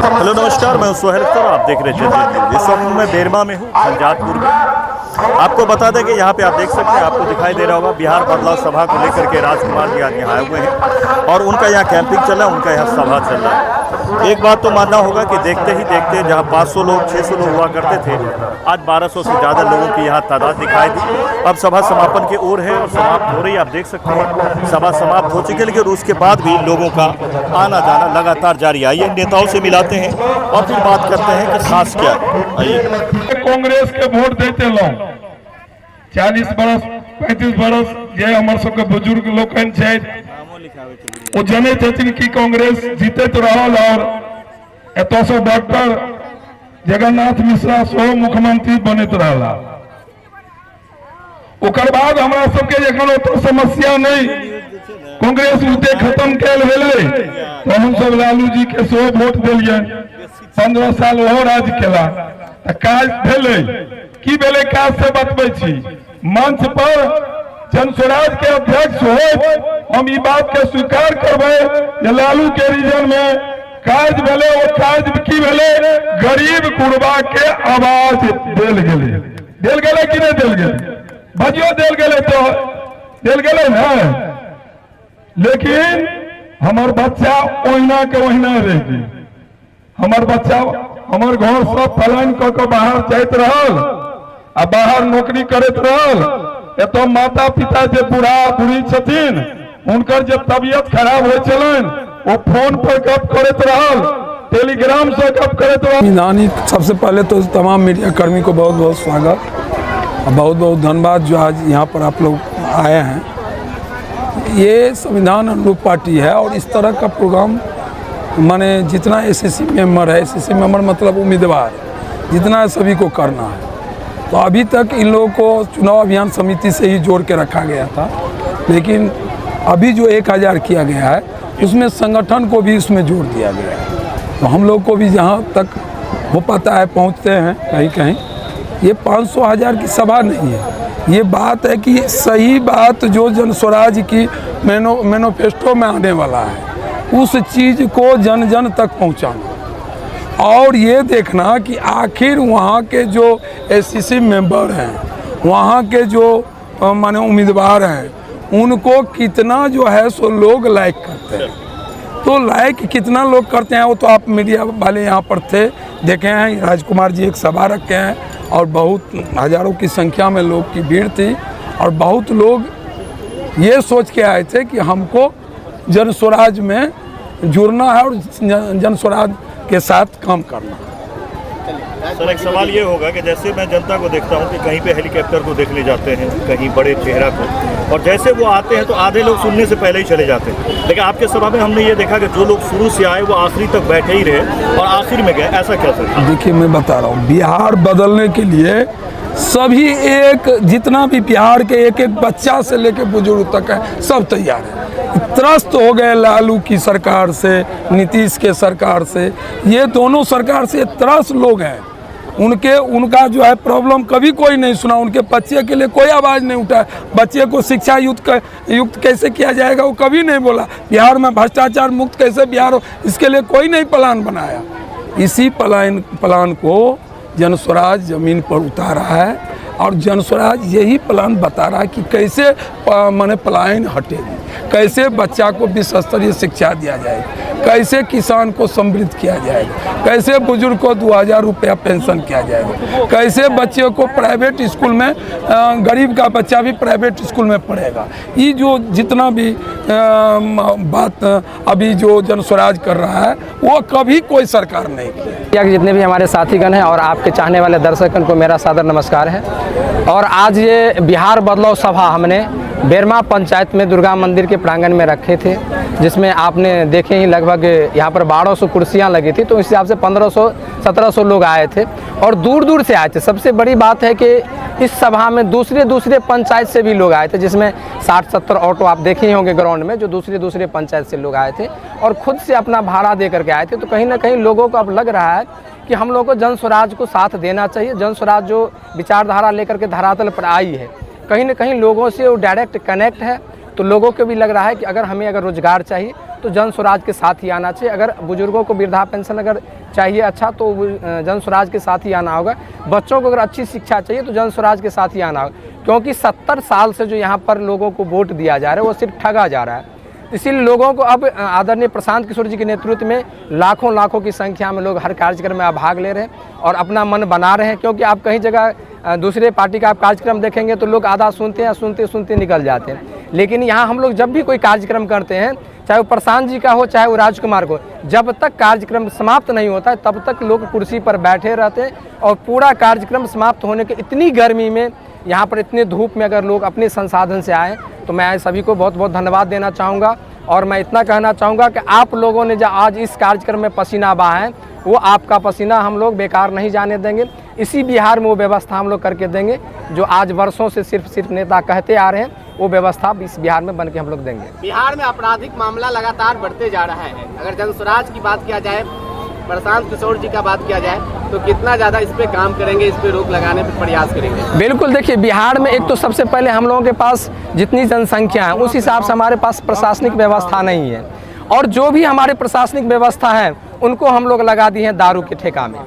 Hello नमस्कार, मैं सोहेल अख्तर, आप देख रहे हैं। इस वक्त मैं बेरमा में हूँ, पंजाबपुर में। आपको बता दें कि यहाँ पे आप देख सकते हैं, आपको दिखाई दे रहा होगा, बिहार बदलाव सभा को लेकर के राजकुमार जी आज यहाँ आए हुए हैं और उनका यहाँ कैंपिंग चल रहा है, उनका यहाँ सभा चल रहा है। एक बात तो मानना होगा कि देखते ही देखते जहाँ 500 लोग 600 लोग हुआ करते थे, आज 1200 से ज़्यादा लोगों की यहाँ तादाद दिखाई दी। अब सभा समापन की ओर है और समाप्त हो रही है। आप देख सकते हैं सभा समाप्त हो चुकी है, लेकिन उसके बाद भी लोगों का आना जाना लगातार जारी है। आइए नेताओं से मिलाते हैं और फिर बात करते हैं कि खास क्या है। आइए। कांग्रेस के वोट देते लोग 40 बरस 35 बरस जे हमारे सबके बुजुर्ग लोग वो जने छथिन कि कांग्रेस जीतत रहल और एतो से डॉक्टर जगन्नाथ मिश्रा सो मुख्यमंत्री बनत रहला। ओकर बाद हमरा सबके एखन ओतो समस्या नहीं, कांग्रेस उते खत्म कैल भेलै तो हम सब लालू जी के सो वोट देलिए। 15 साल ओहो राज केला त काज भेलै की भेलै, काज से बतबै छी। मंच पर जन स्वराज के अध्यक्ष हो हम ई बात के स्वीकार करबै जे लालू के रीजन में काज भेलै। ओ काज की भेलै, गरीब गुरबा के आवाज देल गेलै कि नहीं देल गेलै, बजियो देल गेलै तो देल गेलै ना। लेकिन हमार बच्चा ओहिना के ओहिना रह गई। हमार बच्चा हमार घर से पलायन क के बाहर जाइत रहल आ बाहर नौकरी करत रहल। एतो माता पिता जे बूढ़ा बूढ़ी छथिन उनकर जब तबियत खराब हो चलन वो फोन पर गप करत रहल, टेलीग्राम से गप करत रहल। संविधानी सबसे पहले तो तमाम मीडिया कर्मी को बहुत बहुत स्वागत और बहुत बहुत धन्यवाद जो आज यहाँ पर आप लोग आए हैं। ये संविधान अनुरूप पार्टी है और इस तरह का प्रोग्राम माने जितना एसएससी मेंबर है, एसएससी मेंबर मतलब उम्मीदवार जितना है सभी को करना है। तो अभी तक इन लोगों को चुनाव अभियान समिति से ही जोड़ के रखा गया था, लेकिन अभी जो 1000 किया गया है उसमें संगठन को भी उसमें जोड़ दिया गया है। तो हम लोग को भी जहाँ तक हो पाता है पहुँचते हैं कहीं कहीं। ये 500-1000 की सभा नहीं है, ये बात है कि सही बात जो जन स्वराज की मैनिफेस्टो में आने वाला है उस चीज़ को जन जन तक पहुँचाना और ये देखना कि आखिर वहाँ के जो एससीसी मेंबर हैं, वहाँ के जो माने उम्मीदवार हैं, उनको कितना जो है सो लोग लाइक करते हैं। तो लाइक कितना लोग करते हैं वो तो आप मीडिया वाले यहाँ पर थे, देखे हैं। राजकुमार जी एक सभा रखे हैं और बहुत हज़ारों की संख्या में लोग की भीड़ थी और बहुत लोग ये सोच के आए थे कि हमको जन स्वराज में जुड़ना है और जन स्वराज के साथ काम करना। सर एक सवाल ये होगा कि जैसे मैं जनता को देखता हूँ कि कहीं पे हेलीकॉप्टर को देखने जाते हैं, कहीं बड़े चेहरा को, और जैसे वो आते हैं तो आधे लोग सुनने से पहले ही चले जाते हैं। लेकिन आपके सभा में हमने ये देखा कि जो लोग शुरू से आए वो आखिरी तक बैठे ही रहे और आखिर में गए, ऐसा क्या सर? देखिए मैं बता रहा हूँ, बिहार बदलने के लिए सभी एक जितना भी बिहार के एक एक बच्चा से लेकर बुजुर्ग तक है सब तैयार है। त्रस्त हो गए लालू की सरकार से, नीतीश के सरकार से, ये दोनों सरकार से त्रस्त लोग हैं। उनका जो है प्रॉब्लम कभी कोई नहीं सुना, उनके बच्चे के लिए कोई आवाज़ नहीं उठाया। बच्चे को शिक्षा युक्त कैसे किया जाएगा वो कभी नहीं बोला। बिहार में भ्रष्टाचार मुक्त कैसे बिहार हो, इसके लिए कोई नहीं प्लान बनाया। इसी प्लान को जन स्वराज ज़मीन पर उतारा है और जन स्वराज यही प्लान बता रहा है कि कैसे माने पलायन हटेगी, कैसे बच्चा को विश्व स्तरीय शिक्षा दिया जाएगा, कैसे किसान को समृद्ध किया जाएगा, कैसे बुजुर्ग को 2000 रुपया पेंशन किया जाएगा, कैसे बच्चे को प्राइवेट स्कूल में, गरीब का बच्चा भी प्राइवेट स्कूल में पढ़ेगा। ये जो जितना भी बात अभी जो जन स्वराज कर रहा है वो कभी कोई सरकार नहीं की। जितने भी हमारे साथीगण हैं और आपके चाहने वाले दर्शकगण को मेरा सादर नमस्कार है। और आज ये बिहार बदलाव सभा हमने बेरमा पंचायत में दुर्गा मंदिर के प्रांगण में रखे थे, जिसमें आपने देखे ही लगभग यहाँ पर 1200 कुर्सियाँ लगी थी, तो इस हिसाब से 1500-1700 लोग आए थे और दूर दूर से आए थे। सबसे बड़ी बात है कि इस सभा में दूसरे पंचायत से भी लोग आए थे, जिसमें 60-70 ऑटो आप देखे ही होंगे ग्राउंड में, जो दूसरे पंचायत से लोग आए थे और खुद से अपना भाड़ा दे करके आए थे। तो कहीं ना कहीं लोगों को अब लग रहा है कि हम लोगों को जन स्वराज को साथ देना चाहिए। जन स्वराज जो विचारधारा लेकर के धरातल पर आई है, कहीं ना कहीं लोगों से वो डायरेक्ट कनेक्ट है। तो लोगों को भी लग रहा है कि अगर हमें रोजगार चाहिए तो जन स्वराज के साथ ही आना चाहिए। अगर बुजुर्गों को वृद्धा पेंशन अगर चाहिए अच्छा तो जन स्वराज के साथ ही आना होगा। बच्चों को अगर अच्छी शिक्षा चाहिए तो जन स्वराज के साथ ही आना होगा, क्योंकि 70 साल से जो यहाँ पर लोगों को वोट दिया जा रहा है वो सिर्फ ठगा जा रहा है। इसीलिए लोगों को अब आदरणीय प्रशांत किशोर जी के नेतृत्व में लाखों की संख्या में लोग हर कार्यक्रम में भाग ले रहे हैं और अपना मन बना रहे हैं। क्योंकि आप कहीं जगह दूसरे पार्टी का आप कार्यक्रम देखेंगे तो लोग आधा सुनते हैं, सुनते निकल जाते हैं। लेकिन यहाँ हम लोग जब भी कोई कार्यक्रम करते हैं, चाहे वो प्रशांत जी का हो चाहे वो राजकुमार को, जब तक कार्यक्रम समाप्त नहीं होता है तब तक लोग कुर्सी पर बैठे रहते हैं। और पूरा कार्यक्रम समाप्त होने के इतनी गर्मी में, यहाँ पर इतने धूप में अगर लोग अपने संसाधन से आए तो मैं सभी को बहुत बहुत धन्यवाद देना चाहूँगा। और मैं इतना कहना चाहूँगा कि आप लोगों ने जो आज इस कार्यक्रम में पसीना बहाया है वो आपका पसीना हम लोग बेकार नहीं जाने देंगे। इसी बिहार में वो व्यवस्था हम लोग करके देंगे जो आज वर्षों से सिर्फ नेता कहते आ रहे हैं, वो व्यवस्था इस बिहार में बन के हम लोग देंगे। बिहार में आपराधिक मामला लगातार बढ़ते जा रहा है। अगर जन स्वराज की बात किया जाए, प्रशांत किशोर जी का बात किया जाए तो कितना ज़्यादा इस पे काम करेंगे, इस पे रोक लगाने पे प्रयास करेंगे? बिल्कुल, देखिए बिहार में एक तो सबसे पहले हम लोगों के पास जितनी जनसंख्या है उस हिसाब से हमारे पास प्रशासनिक व्यवस्था नहीं है। और जो भी हमारे प्रशासनिक व्यवस्था है उनको हम लोग लगा दिए हैं दारू के ठेका में।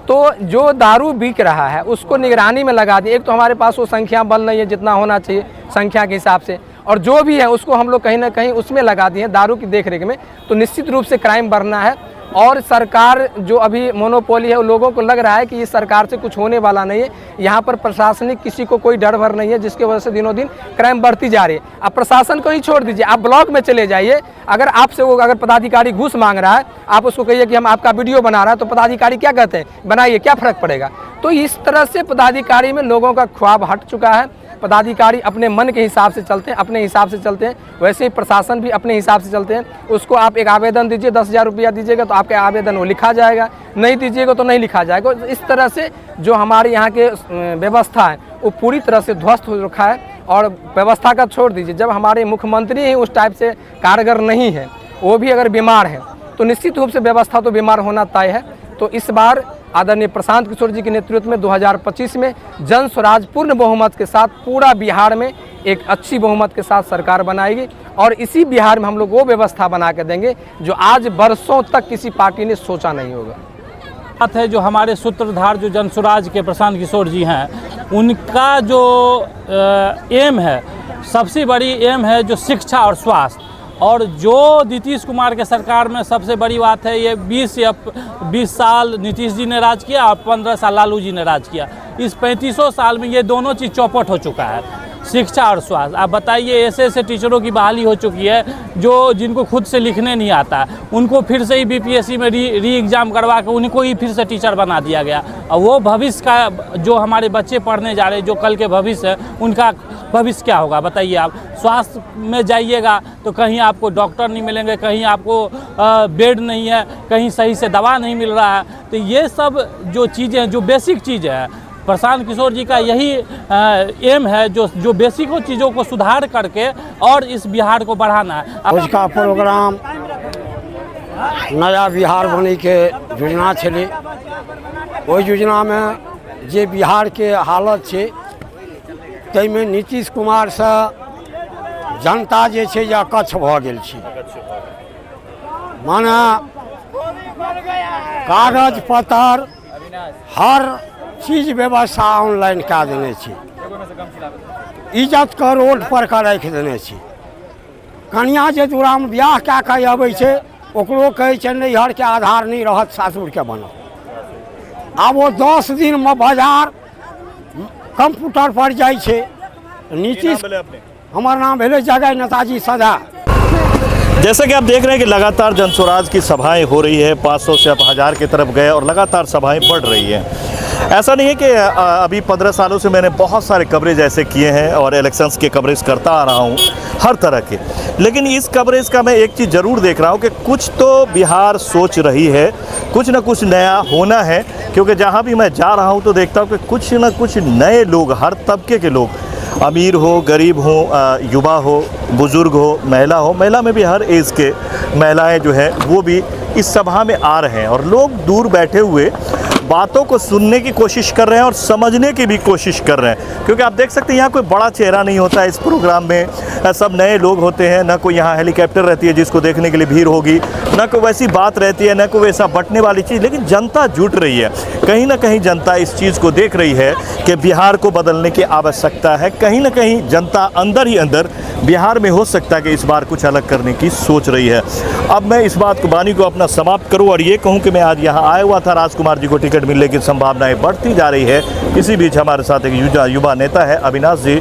तो जो दारू बिक रहा है उसको निगरानी में लगा दिए। एक तो हमारे पास वो संख्या बल नहीं है जितना होना चाहिए संख्या के हिसाब से, और जो भी है उसको हम लोग कहीं ना कहीं उसमें लगा दिए हैं दारू की देखरेख में। तो निश्चित रूप से क्राइम बढ़ना है। और सरकार जो अभी मोनोपोली है, लोगों को लग रहा है कि इस सरकार से कुछ होने वाला नहीं है। यहाँ पर प्रशासनिक किसी को कोई डर भर नहीं है, जिसकी वजह से दिनों दिन क्राइम बढ़ती जा रही है। अब प्रशासन को ही छोड़ दीजिए, आप ब्लॉक में चले जाइए, अगर आपसे वो अगर पदाधिकारी घूस मांग रहा है, आप उसको कहिए कि हम आपका वीडियो बना रहा है, तो पदाधिकारी क्या कहते हैं, बनाइए, क्या फ़र्क पड़ेगा। तो इस तरह से पदाधिकारी में लोगों का ख्वाब हट चुका है। पदाधिकारी अपने मन के हिसाब से चलते हैं, अपने हिसाब से चलते हैं। वैसे ही प्रशासन भी अपने हिसाब से चलते हैं। उसको आप एक आवेदन दीजिए, 10,000 रुपया दीजिएगा तो आपका आवेदन वो लिखा जाएगा, नहीं दीजिएगा तो नहीं लिखा जाएगा। इस तरह से जो हमारे यहाँ के व्यवस्था है वो पूरी तरह से ध्वस्त हो रखा है। और व्यवस्था का छोड़ दीजिए, जब हमारे मुख्यमंत्री ही उस टाइप से कारगर नहीं है, वो भी अगर बीमार है, तो निश्चित रूप से व्यवस्था तो बीमार होना तय है। तो इस बार आदरणीय प्रशांत किशोर जी के नेतृत्व में 2025 में जन स्वराज पूर्ण बहुमत के साथ पूरा बिहार में एक अच्छी बहुमत के साथ सरकार बनाएगी। और इसी बिहार में हम लोग वो व्यवस्था बना के देंगे जो आज वर्षों तक किसी पार्टी ने सोचा नहीं होगा। बात है जो हमारे सूत्रधार जो जन स्वराज के प्रशांत किशोर जी हैं, उनका जो एम है, सबसे बड़ी एम है जो शिक्षा और स्वास्थ्य। और जो नीतीश कुमार के सरकार में सबसे बड़ी बात है, ये 20 साल नीतीश जी ने राज किया और 15 साल लालू जी ने राज किया। इस 35 साल में ये दोनों चीज़ चौपट हो चुका है, शिक्षा और स्वास्थ्य। आप बताइए, ऐसे टीचरों की बहाली हो चुकी है जो जिनको खुद से लिखने नहीं आता, उनको फिर से ही बीपीएससी में री एग्ज़ाम करवा के उनको ही फिर से टीचर बना दिया गया। और वो भविष्य का जो हमारे बच्चे पढ़ने जा रहे हैं, जो कल के भविष्य है, उनका भविष्य क्या होगा बताइए आप। स्वास्थ्य में जाइएगा तो कहीं आपको डॉक्टर नहीं मिलेंगे, कहीं आपको बेड नहीं है, कहीं सही से दवा नहीं मिल रहा है। तो ये सब जो चीज़ें हैं, जो बेसिक चीज़ें हैं, प्रशांत किशोर जी का यही एम है जो बेसिक चीज़ों को सुधार करके और इस बिहार को बढ़ाना है। उसका प्रोग्राम नया बिहार बने के योजना छे, ओहि योजना में जे बिहार के हालत है तै में नीतीश कुमार से जनता जे छे या कच्छ भ गेल छी। माने कागज पत्र हर चीज व्यवस्था ऑनलाइन कऽ देने छी, इज्जत के रोड पर का राखि देने छी। कन्या जे दूरामे बियाह कऽ के अबै छै ओकरो कहै छै नैहर के आधार नहीं रहत सासुर के बनत। आब वो 10 दिन में बाजार कंप्यूटर पर जाइ छै। नीतीश, हमार नाम भेले जगह नेताजी सदा। जैसा कि आप देख रहे हैं कि लगातार जन स्वराज की सभाएं हो रही है, 500 से अब 1000 की तरफ गए और लगातार सभाएं बढ़ रही हैं। ऐसा नहीं है कि अभी 15 सालों से मैंने बहुत सारे कवरेज ऐसे किए हैं और इलेक्शंस के कवरेज करता आ रहा हूं हर तरह के, लेकिन इस कवरेज का मैं एक चीज़ ज़रूर देख रहा हूं कि कुछ तो बिहार सोच रही है, कुछ ना कुछ नया होना है। क्योंकि जहां भी मैं जा रहा हूं तो देखता हूं कि कुछ ना कुछ नए लोग, हर तबके के लोग, अमीर हो, गरीब हो, युवा हो, बुज़ुर्ग हो, महिला में भी हर एज के महिलाएं जो है वो भी इस सभा में आ रहे हैं। और लोग दूर बैठे हुए बातों को सुनने की कोशिश कर रहे हैं और समझने की भी कोशिश कर रहे हैं, क्योंकि आप देख सकते हैं यहाँ कोई बड़ा चेहरा नहीं होता है इस प्रोग्राम में, सब नए लोग होते हैं, ना कोई यहाँ हेलीकॉप्टर रहती है जिसको देखने के लिए भीड़ होगी, ना कोई वैसी बात रहती है, ना कोई वैसा बंटने वाली चीज़, लेकिन जनता जुट रही है। कहीं ना कहीं जनता इस चीज़ को देख रही है कि बिहार को बदलने की आवश्यकता है। कहीं ना कहीं जनता अंदर ही अंदर बिहार में हो सकता है कि इस बार कुछ अलग करने की सोच रही है। अब मैं इस बात को वाणी को अपना समाप्त करूं और ये कहूं कि मैं आज यहाँ आया हुआ था, राजकुमार जी को टिकट मिलने की संभावनाएं बढ़ती जा रही है। इसी बीच हमारे साथ एक युवा नेता है अविनाश जी,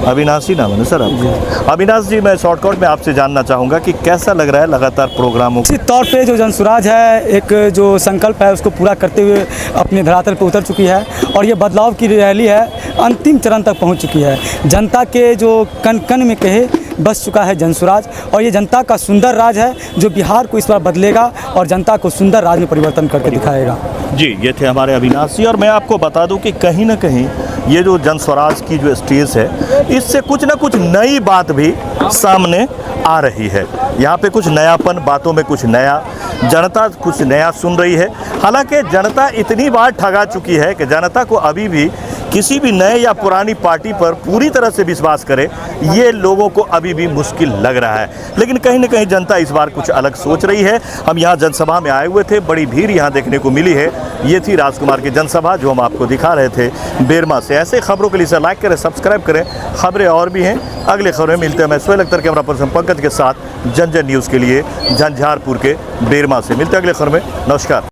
अविनाशी नाम है सर आपका। अविनाश जी, मैं शॉर्टकट में आपसे जानना चाहूँगा कि कैसा लग रहा है लगातार प्रोग्रामों निश्चित तौर पे जो जनसुराज है एक जो संकल्प है उसको पूरा करते हुए अपने धरातल पर उतर चुकी है और ये बदलाव की रैली है अंतिम चरण तक पहुंच चुकी है। जनता के जो कण कण में कहे बस चुका है जनसुराज और ये जनता का सुंदर राज है जो बिहार को इस बार बदलेगा और जनता को सुंदर राज में परिवर्तन करके दिखाएगा। जी, ये थे हमारे अविनाश जी। और मैं आपको बता दूं कि कहीं ना कहीं ये जो जनस्वराज की जो स्टेज है इससे कुछ ना कुछ नई बात भी सामने आ रही है। यहाँ पे कुछ नयापन, बातों में कुछ नया, जनता कुछ नया सुन रही है। हालांकि जनता इतनी बार ठगा चुकी है कि जनता को अभी भी किसी भी नए या पुरानी पार्टी पर पूरी तरह से विश्वास करे ये लोगों को अभी भी मुश्किल लग रहा है। लेकिन कहीं ना कहीं जनता इस बार कुछ अलग सोच रही है। हम यहाँ जनसभा में आए हुए थे, बड़ी भीड़ यहाँ देखने को मिली है। ये थी राजकुमार की जनसभा जो हम आपको दिखा रहे थे बेरमा से। ऐसे खबरों के लिए इसे लाइक करें, सब्सक्राइब करें। खबरें और भी हैं, अगले खबरें मिलते हैं। मैं सोहेल अख्तर, कैमरा पर्सन पंकज के साथ, जन जन न्यूज़ के लिए झंझारपुर के बेरमा से। मिलते हैं अगले खबर में। नमस्कार।